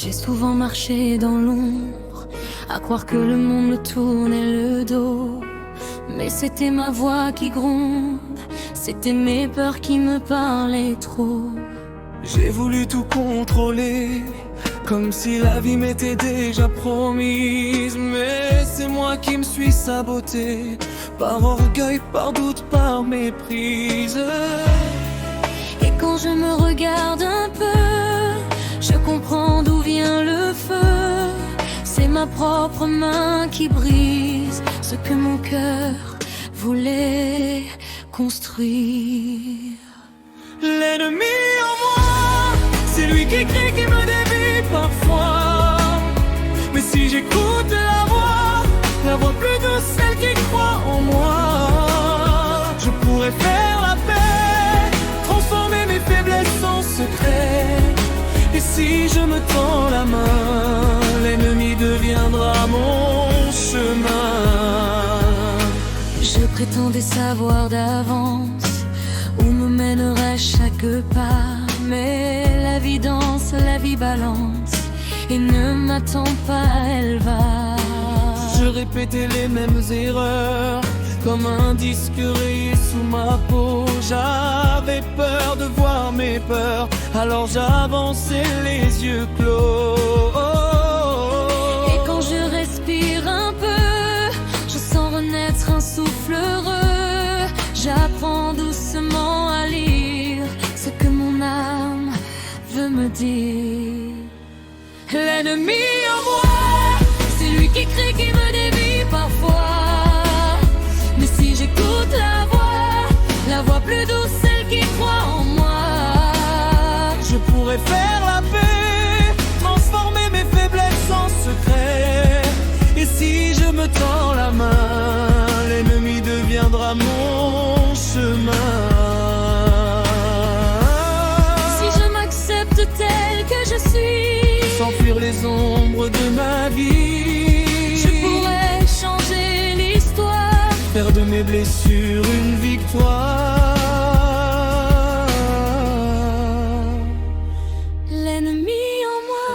J'ai souvent marché dans l'ombre, à croire que le monde me tournait le dos. Mais c'était ma voix qui gronde, c'était mes peurs qui me parlaient trop. J'ai voulu tout contrôler, comme si la vie m'était déjà promise. Mais c'est moi qui me suis saboté, par orgueil, par doute, par méprise. Et quand je me regarde un peu, je comprends d'où vient le feu. C'est ma propre main qui brise ce que mon cœur voulait construire. L'ennemi en moi, c'est lui qui crie, qui me dévie parfois. Mais si j'écoute la voix plus douce, celle qui croit en moi, je pourrais faire la paix, transformer mes faiblesses en secret. Et si je me tends la main, l'ennemi deviendra mon chemin. Je prétendais savoir d'avance où me mènera chaque pas, mais la vie danse, la vie balance et ne m'attend pas, elle va. Je répétais les mêmes erreurs, comme un disque rayé sous ma peau. J'avais peur de voir mes peurs, alors j'avançais les yeux clos. Et quand je respire un peu, je sens renaître un souffle heureux. J'apprends doucement à lire ce que mon âme veut me dire. L'ennemi en moi, c'est lui qui crie, qui me dévie parfois. Mais si j'écoute la voix plus douce, celle qui croit en moi, je pourrais faire la paix, transformer mes faiblesses en secret. Et si je me tends la main, l'ennemi deviendra mon chemin. Si je m'accepte telle que je suis, sans fuir les ombres de ma vie, je pourrais changer l'histoire, faire de mes blessures une victoire. L'ennemi en moi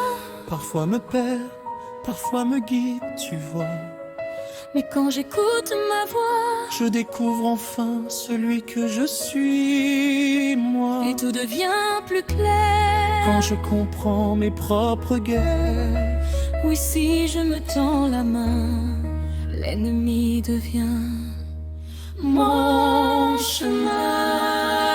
Parfois me perd, parfois me guide, tu vois. Mais quand j'écoute ma voix, je découvre enfin celui que je suis, moi. Et tout devient plus clair quand je comprends mes propres guerres. Oui, si je me tends la main, l'ennemi devient mon chemin.